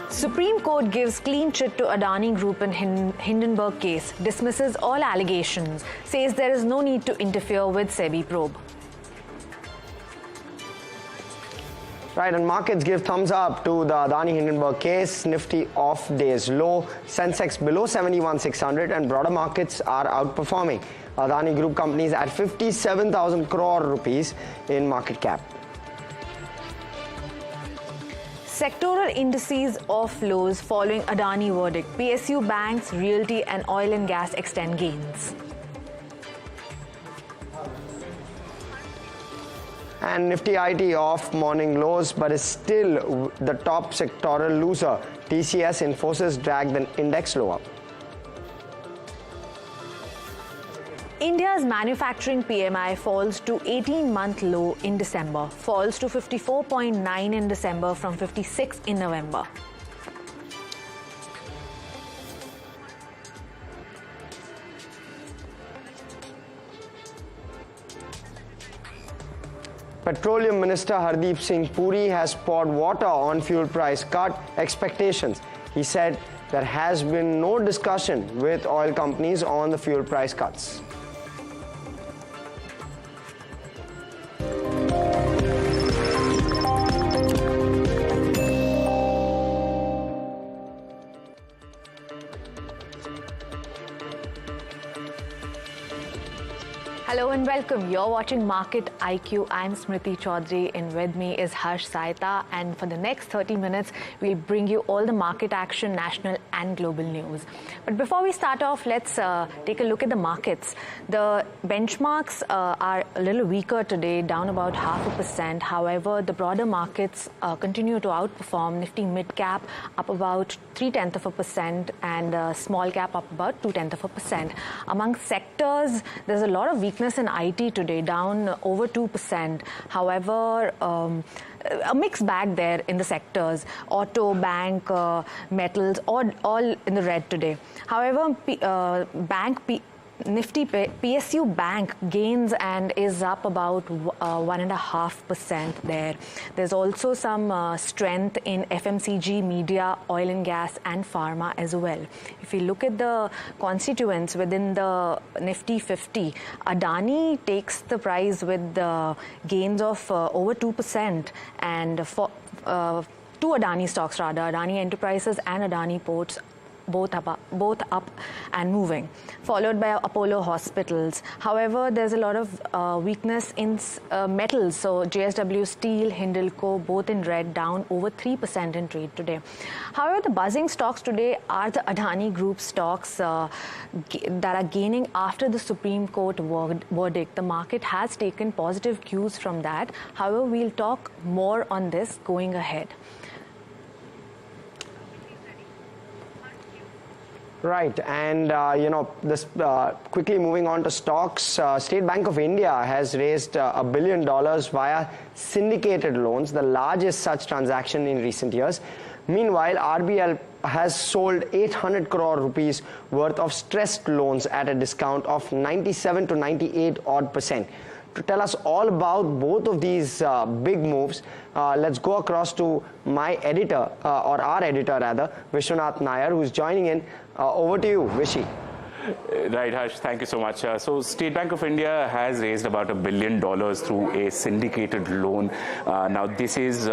Supreme Court gives clean chit to Adani Group in Hindenburg case, dismisses all allegations, says there is no need to interfere with SEBI probe. Right, and markets give thumbs up to the Adani Hindenburg case. Nifty off day's low, Sensex below 71,600, and broader markets are outperforming. Adani Group companies at 57,000 crore rupees in market cap. Sectoral indices off lows following Adani verdict. PSU banks, realty and oil and gas extend gains. And Nifty IT off morning lows, but is still the top sectoral loser. TCS Infosys dragged the index lower. India's manufacturing PMI falls to 18-month low in December, falls to 54.9 in December from 56 in November. Petroleum Minister Hardeep Singh Puri has poured water on fuel price cut expectations. He said there has been no discussion with oil companies on the fuel price cuts. Hello and welcome. You're watching Market IQ. I'm Smriti Chaudhary, and with me is Hersh Sayta. And for the next 30 minutes, we'll bring you all the market action, national and global news. But before we start off, let's take a look at the markets. The benchmarks are a little weaker today, down about 0.5%. However, the broader markets continue to outperform. Nifty mid-cap up about 0.3%, and small cap up about 0.2%. Among sectors, there's a lot of weakness in IT today, down over 2%. However, a mixed bag there in the sectors. Auto, bank, metals, all in the red today. However, Nifty PSU Bank gains and is up about 1.5% there. There's also some strength in FMCG, media, oil and gas and pharma as well. If you look at the constituents within the Nifty 50, Adani takes the prize with the gains of over 2%, and for two Adani stocks rather, Adani Enterprises and Adani Ports, both up and moving, followed by Apollo Hospitals. However, there's a lot of weakness in metals. So JSW Steel, Hindalco, both in red, down over 3% in trade today. However, the buzzing stocks today are the Adani Group stocks that are gaining after the Supreme Court verdict. The market has taken positive cues from that. However, we'll talk more on this going ahead. Right, and this quickly moving on to stocks. State Bank of India has raised $1 billion via syndicated loans, the largest such transaction in recent years. Meanwhile, RBL has sold 800 crore rupees worth of stressed loans at a discount of 97 to 98 odd percent. To tell us all about both of these big moves, let's go across to my editor, or our editor rather, Vishwanath Nair, who's joining in. Over to you, Vishy. Right, Harsh, thank you so much. So State Bank of India has raised about $1 billion through a syndicated loan. Now, this is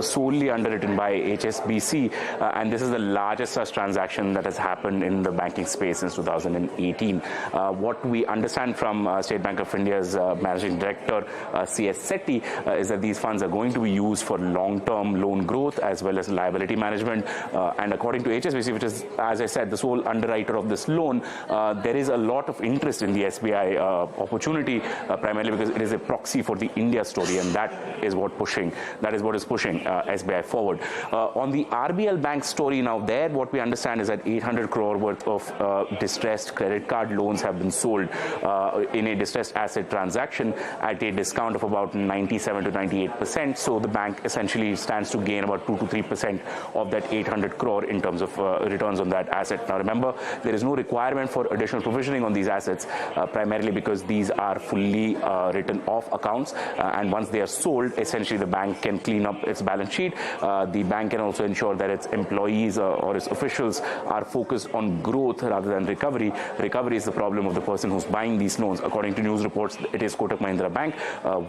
solely underwritten by HSBC, and this is the largest such transaction that has happened in the banking space since 2018. What we understand from State Bank of India's Managing Director, C.S. Sethi, is that these funds are going to be used for long-term loan growth as well as liability management. And according to HSBC, which is, as I said, the sole underwriter of this loan, there is a lot of interest in the SBI opportunity, primarily because it is a proxy for the India story, and that is what is pushing SBI forward. On the RBL Bank story now, there what we understand is that 800 crore worth of distressed credit card loans have been sold in a distressed asset transaction at a discount of about 97 to 98%. So the bank essentially stands to gain about 2 to 3% of that 800 crore in terms of returns on that asset. Now remember, there is no requirement for additional provisioning on these assets, primarily because these are fully written off accounts, and once they are sold, essentially the bank can clean up its balance sheet. The bank can also ensure that its employees or its officials are focused on growth rather than recovery. Recovery is the problem of the person who's buying these loans. According to news reports, it is Kotak Mahindra Bank.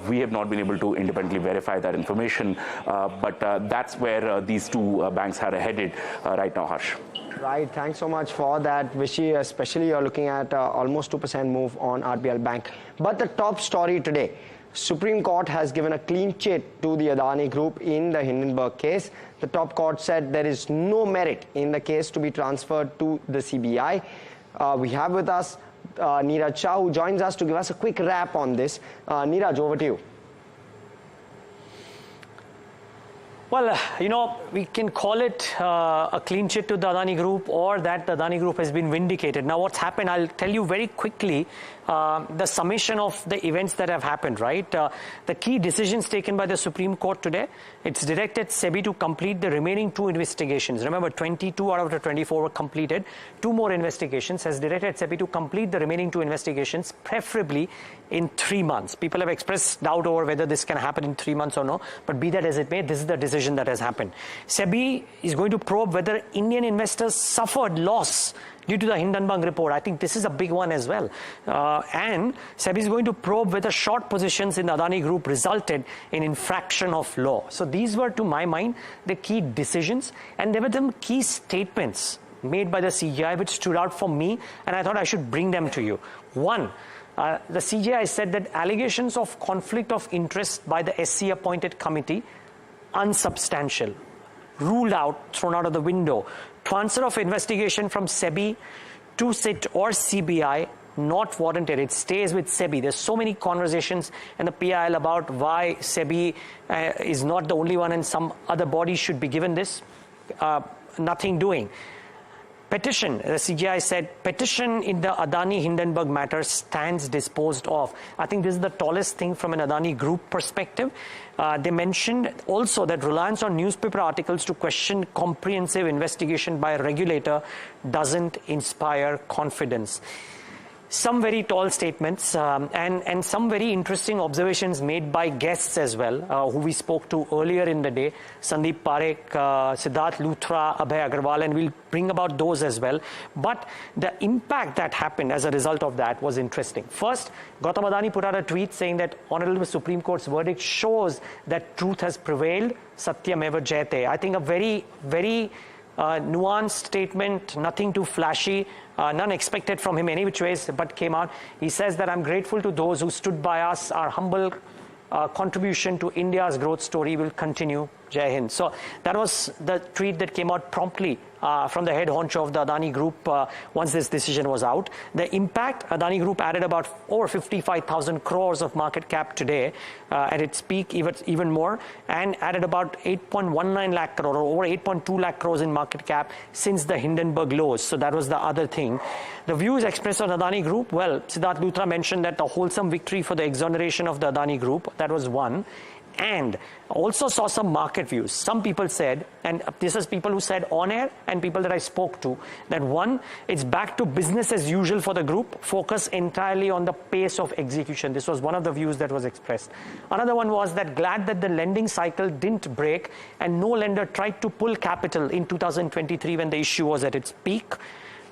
We have not been able to independently verify that information, but that's where these two banks are headed right now, Harsh. Right, thanks so much for that, Vishy. Especially you're looking at almost 2% move on RBL Bank. But the top story today, Supreme Court has given a clean chit to the Adani Group in the Hindenburg case. The top court said there is no merit in the case to be transferred to the CBI. We have with us Neeraj Shah, who joins us to give us a quick wrap on this. Neeraj, over to you. Well, you know, we can call it a clean chit to the Adani Group, or that the Adani Group has been vindicated. Now, what's happened, I'll tell you very quickly the summation of the events that have happened, right? The key decisions taken by the Supreme Court today, it's directed SEBI to complete the remaining 2 investigations. Remember, 22 out of the 24 were completed. 2 more investigations, has directed SEBI to complete the remaining 2 investigations, preferably in 3 months. People have expressed doubt over whether this can happen in 3 months or no, but be that as it may, this is the decision that has happened. SEBI is going to probe whether Indian investors suffered loss due to the Hindenburg report. I think this is a big one as well. And SEBI is going to probe whether short positions in the Adani Group resulted in infraction of law. So these were, to my mind, the key decisions. And there were some key statements made by the CGI which stood out for me, and I thought I should bring them to you. One, the CGI said that allegations of conflict of interest by the SC appointed committee, unsubstantial, ruled out, thrown out of the window. Transfer of investigation from SEBI to SIT or CBI, not warranted. It stays with SEBI. There's so many conversations in the PIL about why SEBI is not the only one and some other body should be given this. Nothing doing. Petition, the CGI said, petition in the Adani Hindenburg matter stands disposed of. I think this is the tallest thing from an Adani Group perspective. They mentioned also that reliance on newspaper articles to question comprehensive investigation by a regulator doesn't inspire confidence. Some very tall statements and some very interesting observations made by guests as well, who we spoke to earlier in the day, Sandeep Parekh, Siddharth Luthra, Abhay Agarwal, and we'll bring about those as well. But the impact that happened as a result of that was interesting. First, Gautam Adani put out a tweet saying that Honorable Supreme Court's verdict shows that truth has prevailed, Satyam eva jayate. I think a very, very nuanced statement, nothing too flashy, none expected from him any which ways, but came out. He says that I'm grateful to those who stood by us. Our humble contribution to India's growth story will continue. Jai Hind. So that was the tweet that came out promptly from the head honcho of the Adani Group once this decision was out. The impact, Adani Group added about over 55,000 crores of market cap today at its peak, even more, and added about 8.19 lakh crore or over 8.2 lakh crores in market cap since the Hindenburg lows. So that was the other thing. The views expressed on Adani Group, well, Siddharth Luthra mentioned that a wholesome victory for the exoneration of the Adani Group, that was one. And also saw some market views. Some people said, and this is people who said on air and people that I spoke to, that one, it's back to business as usual for the group, focus entirely on the pace of execution. This was one of the views that was expressed. Another one was that glad that the lending cycle didn't break and no lender tried to pull capital in 2023 when the issue was at its peak.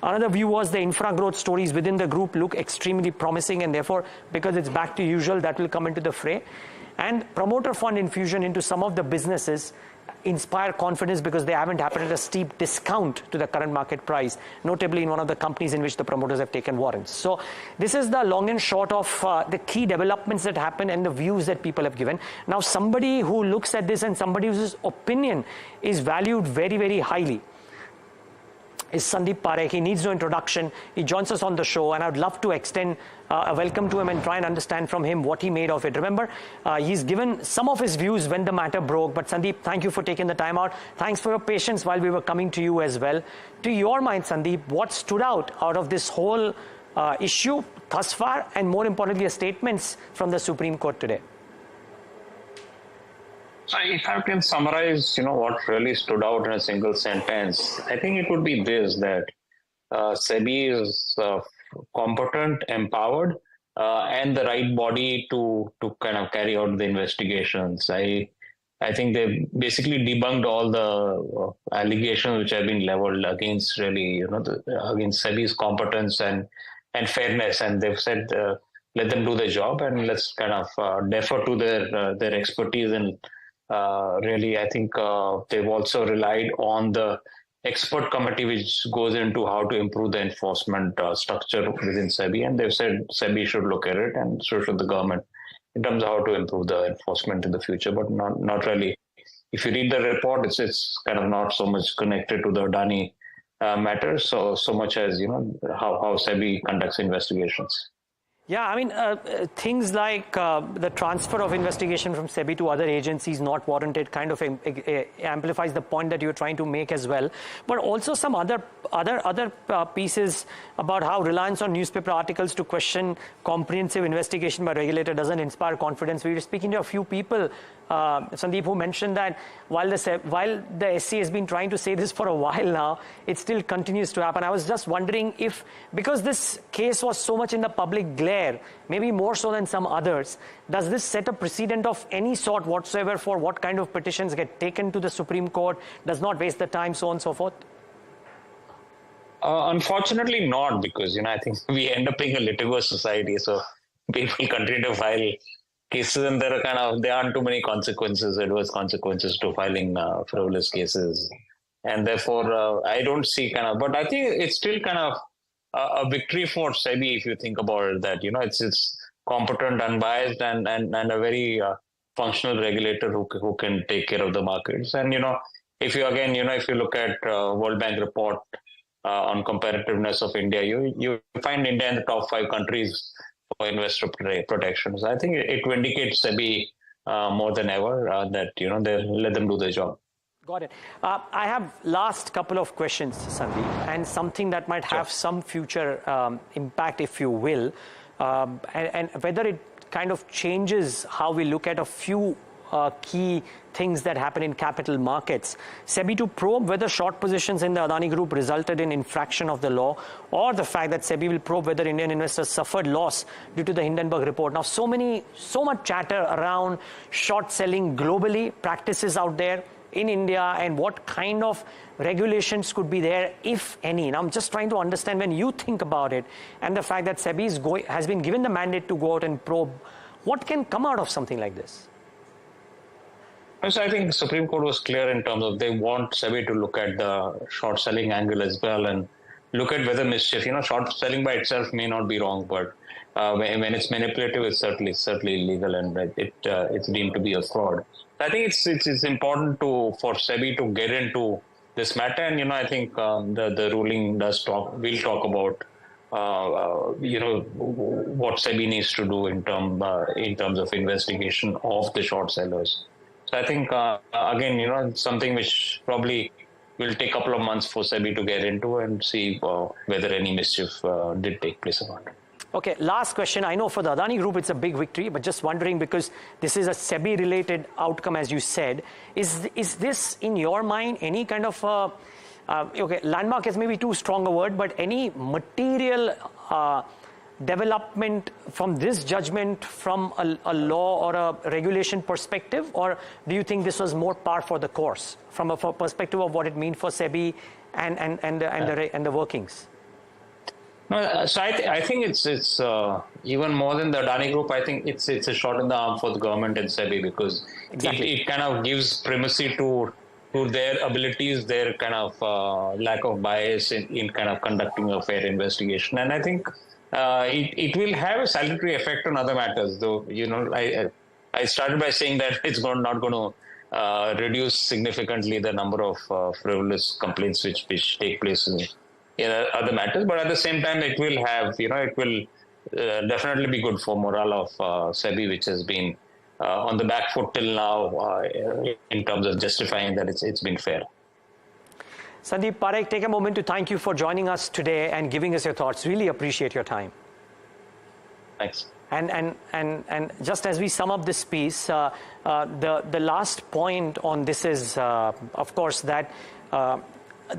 Another view was the infra growth stories within the group look extremely promising, and therefore, because it's back to usual, that will come into the fray. And promoter fund infusion into some of the businesses inspire confidence because they haven't happened at a steep discount to the current market price, notably in one of the companies in which the promoters have taken warrants. So this is the long and short of the key developments that happen and the views that people have given. Now, somebody who looks at this and somebody whose opinion is valued very, very highly is Sandeep Parekh. He needs no introduction. He joins us on the show, and I'd love to extend a welcome to him and try and understand from him what he made of it. Remember, he's given some of his views when the matter broke, but Sandeep, thank you for taking the time out. Thanks for your patience while we were coming to you as well. To your mind, Sandeep, what stood out of this whole issue thus far, and more importantly, the statements from the Supreme Court today? So if I can summarize, what really stood out in a single sentence, I think it would be this, that SEBI is competent, empowered, and the right body to kind of carry out the investigations. I think they've basically debunked all the allegations which have been leveled against against SEBI's competence and fairness, and they've said let them do their job and let's kind of defer to their expertise. And really, I think they've also relied on the expert committee which goes into how to improve the enforcement structure within SEBI, and they've said SEBI should look at it and so should the government in terms of how to improve the enforcement in the future, but not really. If you read the report, it's kind of not so much connected to the Adani matter, so much as how SEBI conducts investigations. Yeah, I mean, things like the transfer of investigation from SEBI to other agencies not warranted kind of amplifies the point that you're trying to make as well. But also some other pieces about how reliance on newspaper articles to question comprehensive investigation by regulator doesn't inspire confidence. We were speaking to a few people, Sandeep, who mentioned that while the SC has been trying to say this for a while now, it still continues to happen. I was just wondering if, because this case was so much in the public glare, maybe more so than some others, does this set a precedent of any sort whatsoever for what kind of petitions get taken to the Supreme Court, does not waste the time, so on and so forth? Unfortunately not, because I think we end up being a litigious society, so people continue to file cases, and there aren't too many adverse consequences to filing frivolous cases, and therefore I don't see but I think it's still kind of a victory for SEBI if you think about it, that it's competent, unbiased, and a very functional regulator who can take care of the markets. And if you look at World Bank report on competitiveness of India, you find India in the top 5 countries for investor protection. So I think it vindicates SEBI more than ever that they let them do their job. Got it. I have last couple of questions, Sandeep, and something that might have some future impact, if you will, and whether it kind of changes how we look at a few key things that happen in capital markets. SEBI to probe whether short positions in the Adani Group resulted in infraction of the law, or the fact that SEBI will probe whether Indian investors suffered loss due to the Hindenburg report. Now, so much chatter around short selling globally, practices out there in India, and what kind of regulations could be there, if any. Now, I'm just trying to understand, when you think about it, and the fact that SEBI has been given the mandate to go out and probe, what can come out of something like this? So I think the Supreme Court was clear in terms of they want SEBI to look at the short selling angle as well and look at whether mischief. Short selling by itself may not be wrong, but when it's manipulative, it's certainly illegal, and it's deemed to be a fraud. I think it's important for SEBI to get into this matter, and I think the ruling will talk about what SEBI needs to do in terms of investigation of the short sellers. So I think again, something which probably will take a couple of months for SEBI to get into and see whether any mischief did take place or not. Okay, last question. I know for the Adani Group, it's a big victory, but just wondering, because this is a SEBI-related outcome, as you said, is this, in your mind, any kind of, landmark is maybe too strong a word, but any material development from this judgment from a law or a regulation perspective, or do you think this was more par for the course from a perspective of what it means for SEBI and the workings? No, so I think it's even more than the Adani Group. I think it's a shot in the arm for the government and SEBI, because it kind of gives primacy to their abilities, their kind of lack of bias in kind of conducting a fair investigation. And I think it will have a salutary effect on other matters, though. I started by saying that it's not going to reduce significantly the number of frivolous complaints which take place in other matters, but at the same time, it will have, it will definitely be good for morale of SEBI, which has been on the back foot till now in terms of justifying that it's been fair. Sandeep Parekh, take a moment to thank you for joining us today and giving us your thoughts. Really appreciate your time. Thanks. And just as we sum up this piece, the last point on this is, of course, that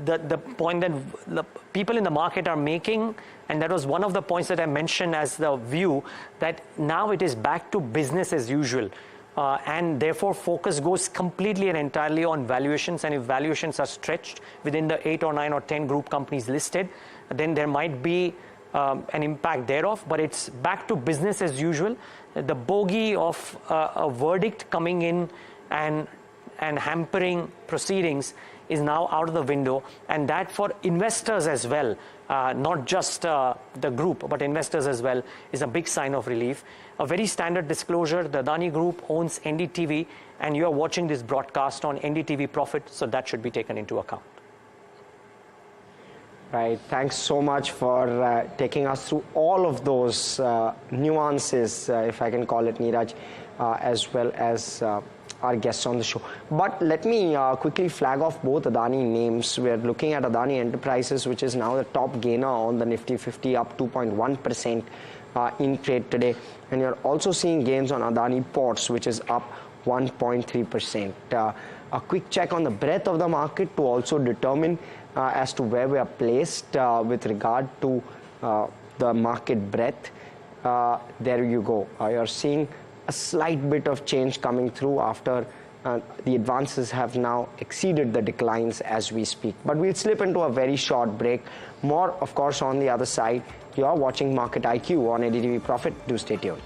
the point that the people in the market are making, and that was one of the points that I mentioned as the view, that now it is back to business as usual. And therefore, focus goes completely and entirely on valuations. And if valuations are stretched within the 8 or 9 or 10 group companies listed, then there might be an impact thereof. But it's back to business as usual. The bogey of a verdict coming in and hampering proceedings is now out of the window, and that for investors as well, not just the group, but investors as well, is a big sign of relief. A very standard disclosure: the Adani Group owns NDTV, and you are watching this broadcast on NDTV Profit, so that should be taken into account. Right. Thanks so much for taking us through all of those nuances, if I can call it, Neeraj, as well as our guests on the show. But let me quickly flag off both Adani names. We're looking at Adani Enterprises, which is now the top gainer on the Nifty 50, up 2.1% in trade today. And you're also seeing gains on Adani Ports, which is up 1.3%. A quick check on the breadth of the market to also determine as to where we are placed with regard to the market breadth. There you go. You're seeing a slight bit of change coming through after the advances have now exceeded the declines as we speak. But we'll slip into a very short break. More, of course, on the other side. You are watching Market IQ on NDTV Profit. Do stay tuned.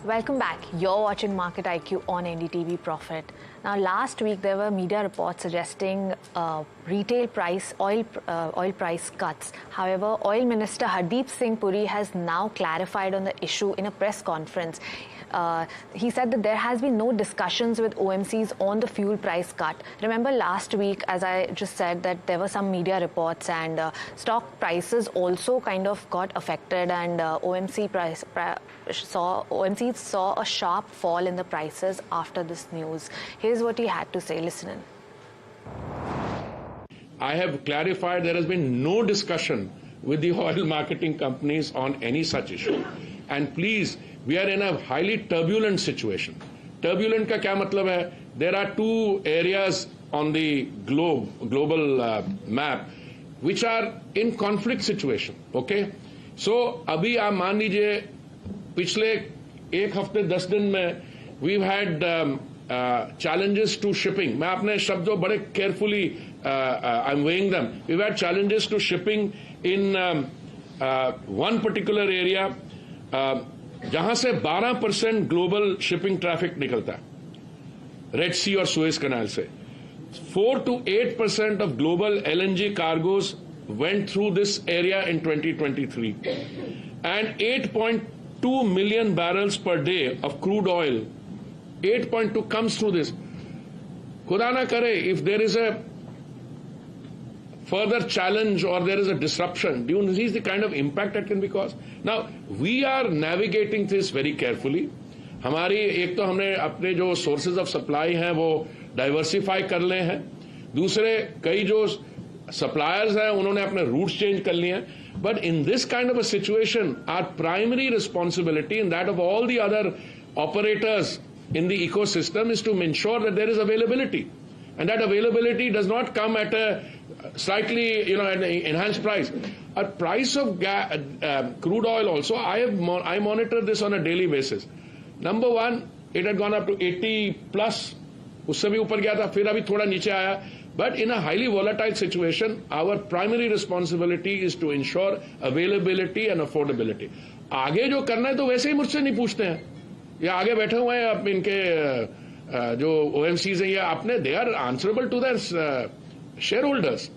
Welcome back. You're watching Market IQ on NDTV Profit. Now, last week there were media reports suggesting retail price, oil price cuts. However, Oil Minister Hardeep Singh Puri has now clarified on the issue in a press conference. He said that there has been no discussions with OMCs on the fuel price cut. Remember last week, as I just said, that there were some media reports and stock prices also kind of got affected, and OMCs saw a sharp fall in the prices after this news. Here's what he had to say. Listen in. I have clarified there has been no discussion with the oil marketing companies on any such issue. And please, we are in a highly turbulent situation. Turbulent का क्या मतलब है? There are two areas on the global map which are in conflict situation. Okay, so अभी आप मान लीजिए पिछले एक हफ्ते 10 दिन में we've had challenges to shipping. मैं अपने शब्दों बड़े carefully I'm weighing them. We've had challenges to shipping in one particular area जहां से 12% ग्लोबल शिपिंग ट्रैफिक निकलता है रेड सी और सुएज कनाल से. 4 to 8% of global LNG cargoes went through this area in 2023, and 8.2 million barrels per day of crude oil, 8.2 comes through this. खुदा ना करे, if there is a further challenge or there is a disruption, do you see the kind of impact that can be caused? Now, we are navigating this very carefully. हमारी एक तो हमने अपने जो sources of supply हैं वो diversify कर ले हैं. दूसरे कई जो suppliers हैं उन्होंने अपने routes change कर लिए हैं. But in this kind of a situation, our primary responsibility and that of all the other operators in the ecosystem is to ensure that there is availability. And that availability does not come at a slightly, an enhanced price. A price of crude oil also, I monitor this on a daily basis. Number one, it had gone up to 80 plus. उससे भी ऊपर गया था, फिर अभी थोड़ा नीचे आया. But in a highly volatile situation, our primary responsibility is to ensure availability and affordability. आगे जो करना है तो वैसे ही मुझसे नहीं पूछते हैं. ये आगे बैठे हुए हैं अब इनके जो OMCs हैं ये अपने, they are answerable to their shareholders.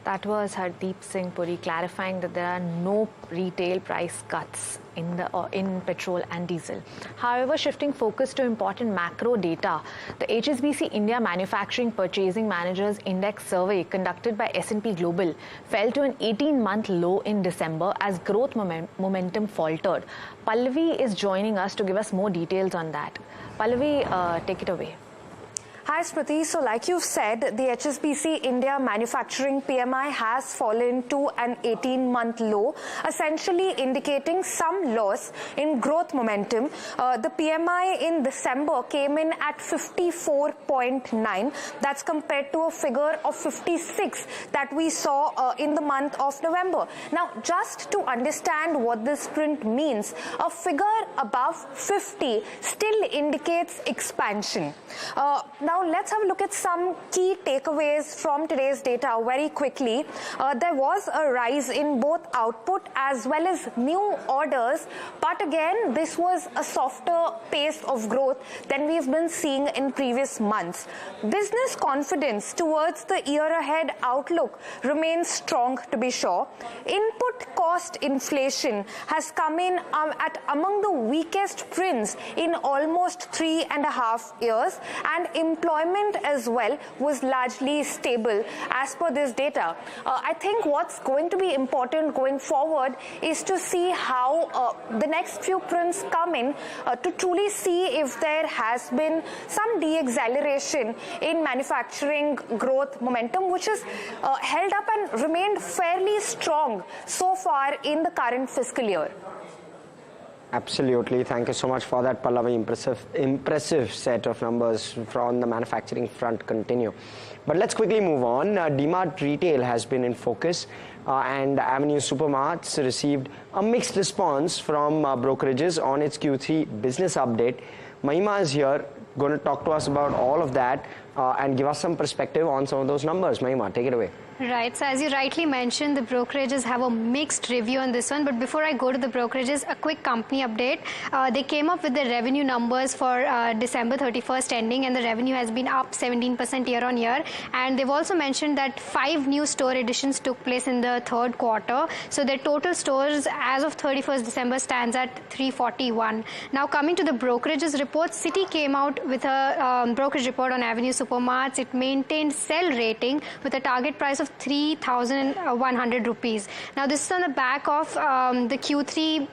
That was Hardeep Singh Puri clarifying that there are no retail price cuts in petrol and diesel. However, shifting focus to important macro data, the HSBC India Manufacturing Purchasing Managers Index survey conducted by S&P Global fell to an 18-month low in December as growth momentum faltered. Pallavi is joining us to give us more details on that. Pallavi, take it away. Hi Smriti, so like you've said, the HSBC India Manufacturing PMI has fallen to an 18-month low, essentially indicating some loss in growth momentum. The PMI in December came in at 54.9. That's compared to a figure of 56 that we saw in the month of November. Now, just to understand what this print means, a figure above 50 still indicates expansion. Now, let's have a look at some key takeaways from today's data very quickly. There was a rise in both output as well as new orders, but again, this was a softer pace of growth than we've been seeing in previous months. Business confidence towards the year ahead outlook remains strong, to be sure. Input cost inflation has come in at among the weakest prints in almost 3.5 years, and employment as well was largely stable as per this data. I think what's going to be important going forward is to see how the next few prints come in to truly see if there has been some de-acceleration in manufacturing growth momentum, which is held up and remained fairly strong so far in the current fiscal year. Absolutely. Thank you so much for that, Pallavi. Impressive set of numbers from the manufacturing front continue. But let's quickly move on. DMart Retail has been in focus and Avenue Supermarts received a mixed response from brokerages on its Q3 business update. Mahima is here, going to talk to us about all of that and give us some perspective on some of those numbers. Mahima, take it away. Right. So as you rightly mentioned, the brokerages have a mixed review on this one. But before I go to the brokerages, a quick company update. They came up with the revenue numbers for December 31st ending, and the revenue has been up 17% year on year. And they've also mentioned that 5 new store additions took place in the third quarter. So their total stores as of 31st December stands at 341. Now coming to the brokerages report, Citi came out with a brokerage report on Avenue Supermarts. It maintained sell rating with a target price of 3,100 rupees. Now this is on the back of the Q3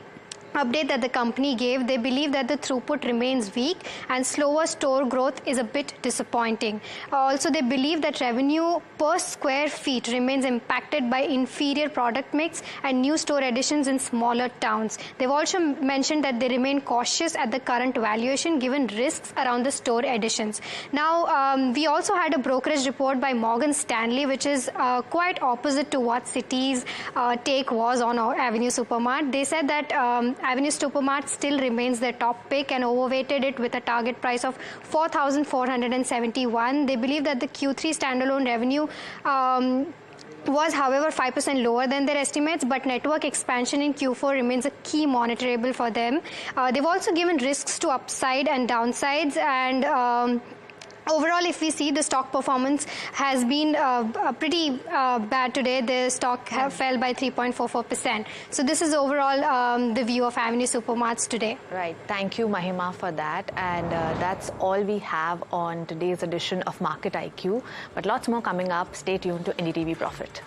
update that the company gave, they believe that the throughput remains weak and slower store growth is a bit disappointing. Also, they believe that revenue per square feet remains impacted by inferior product mix and new store additions in smaller towns. They've also mentioned that they remain cautious at the current valuation given risks around the store additions. Now, we also had a brokerage report by Morgan Stanley, which is quite opposite to what Citi's take was on Avenue Supermart. They said that Avenue Supermart still remains their top pick and overweighted it with a target price of 4,471. They believe that the Q3 standalone revenue was, however, 5% lower than their estimates, but network expansion in Q4 remains a key monitorable for them. They've also given risks to upside and downsides, and overall, if we see, the stock performance has been pretty bad today. The stock fell by 3.44%. So this is overall the view of Avenue Supermarts today. Right. Thank you, Mahima, for that. And that's all we have on today's edition of Market IQ. But lots more coming up. Stay tuned to NDTV Profit.